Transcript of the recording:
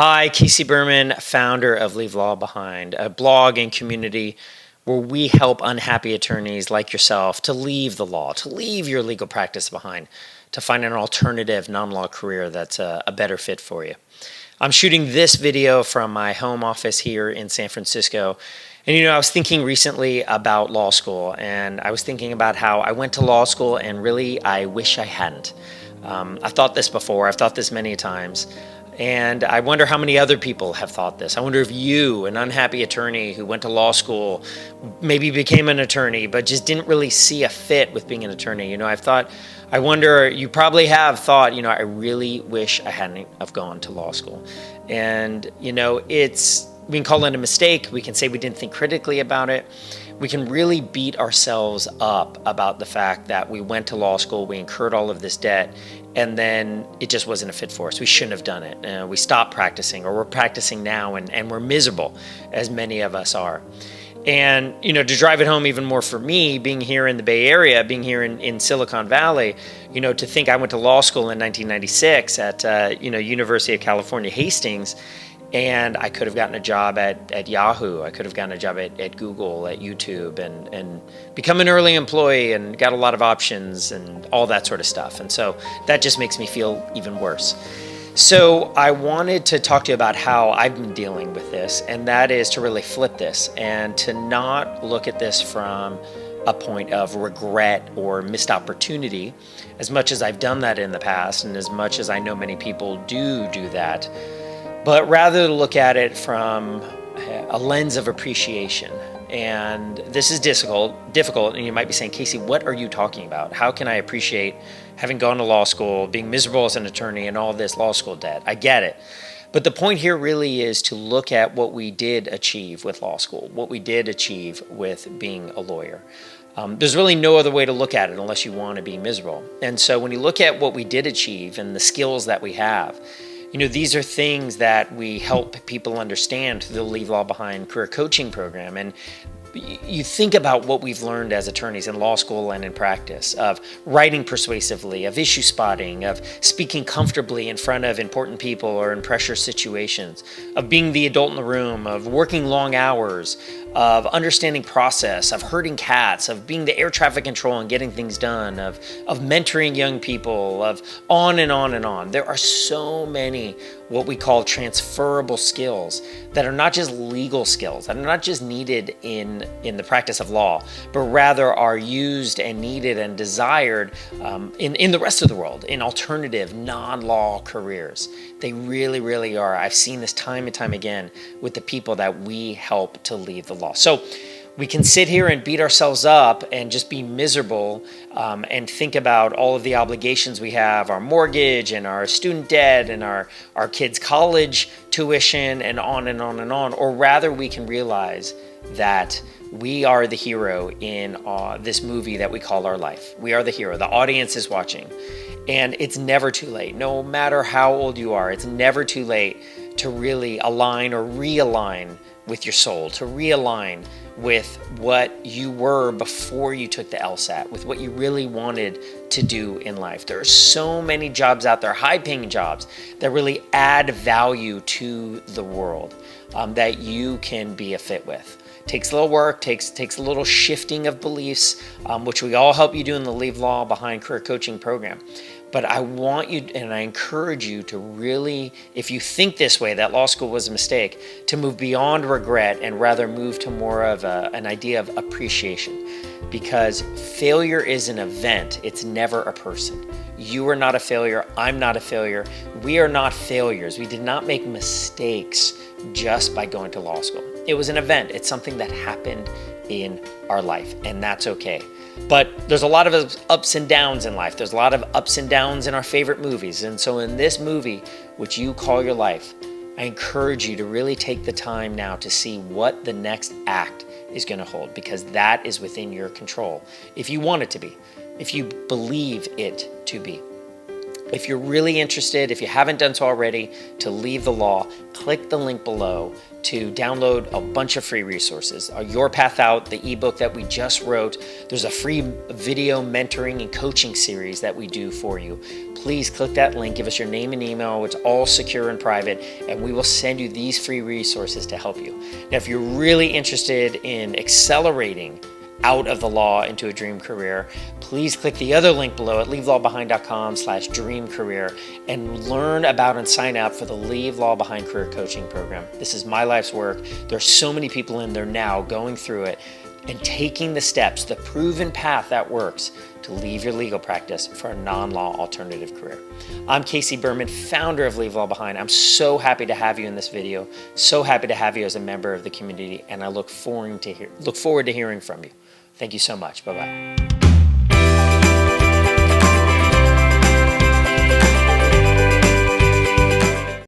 Hi, Casey Berman, founder of Leave Law Behind, a blog and community where we help unhappy attorneys like yourself to leave the law, to leave your legal practice behind, to find an alternative non-law career that's a better fit for you. I'm shooting this video from my home office here in San Francisco. And I was thinking recently about law school, and I was thinking about how I went to law school and really I wish I hadn't. I've thought this before, I've thought this many times. And I wonder how many other people have thought this. I wonder if you, an unhappy attorney who went to law school, maybe became an attorney, but just didn't really see a fit with being an attorney. I wonder, you probably have thought, I really wish I hadn't have gone to law school. And, we can call it a mistake. We can say we didn't think critically about it. We can really beat ourselves up about the fact that we went to law school, we incurred all of this debt, and then it just wasn't a fit for us. We shouldn't have done it. We stopped practicing, or we're practicing now and we're miserable, as many of us are. And, to drive it home even more for me, being here in the Bay Area, being here in Silicon Valley, to think I went to law school in 1996 at, University of California, Hastings, and I could have gotten a job at Yahoo. I could have gotten a job at Google, at YouTube, and become an early employee and got a lot of options and all that sort of stuff. And so that just makes me feel even worse. So I wanted to talk to you about how I've been dealing with this, and that is to really flip this and to not look at this from a point of regret or missed opportunity, as much as I've done that in the past and as much as I know many people do that, but rather look at it from a lens of appreciation. And this is difficult, and you might be saying, Casey, what are you talking about? How can I appreciate having gone to law school, being miserable as an attorney, and all this law school debt? I get it. But the point here really is to look at what we did achieve with law school, what we did achieve with being a lawyer. There's really no other way to look at it unless you want to be miserable. And so when you look at what we did achieve and the skills that we have, these are things that we help people understand through the Leave Law Behind career coaching program. And you think about what we've learned as attorneys in law school and in practice, of writing persuasively, of issue spotting, of speaking comfortably in front of important people or in pressure situations, of being the adult in the room, of working long hours, of understanding process, of herding cats, of being the air traffic control and getting things done, of mentoring young people, of on and on and on. There are so many what we call transferable skills that are not just legal skills, that are not just needed in the practice of law, but rather are used and needed and desired in the rest of the world, in alternative non-law careers. They really, really are. I've seen this time and time again with the people that we help to leave the law. So we can sit here and beat ourselves up and just be miserable and think about all of the obligations we have, our mortgage and our student debt and our kids' college tuition and on and on and on. Or rather, we can realize that we are the hero in this movie that we call our life. We are the hero. The audience is watching. And it's never too late. No matter how old you are, it's never too late to really align or realign with your soul, to realign with what you were before you took the LSAT, with what you really wanted to do in life. There are so many jobs out there, high-paying jobs, that really add value to the world that you can be a fit with. Takes a little work, takes a little shifting of beliefs, which we all help you do in the Leave Law Behind career coaching program. But I want you, and I encourage you to really, if you think this way, that law school was a mistake, to move beyond regret and rather move to more of an idea of appreciation. Because failure is an event, it's never a person. You are not a failure, I'm not a failure. We are not failures. We did not make mistakes just by going to law school. It was an event. It's something that happened in our life, and that's okay. But there's a lot of ups and downs in life. There's a lot of ups and downs in our favorite movies. And so in this movie, which you call your life, I encourage you to really take the time now to see what the next act is going to hold, because that is within your control. If you want it to be, if you believe it to be. If you're really interested, if you haven't done so already, to leave the law, click the link below to download a bunch of free resources. Your Path Out, the ebook that we just wrote. There's a free video mentoring and coaching series that we do for you. Please click that link, give us your name and email. It's all secure and private, and we will send you these free resources to help you. Now, if you're really interested in accelerating out of the law into a dream career, please click the other link below at leavelawbehind.com/dreamcareer and learn about and sign up for the Leave Law Behind Career Coaching Program. This is my life's work. There's so many people in there now going through it and taking the steps, the proven path that works to leave your legal practice for a non-law alternative career. I'm Casey Berman, founder of Leave Law Behind. I'm so happy to have you in this video, so happy to have you as a member of the community, and I look forward to hearing from you. Thank you so much. Bye-bye.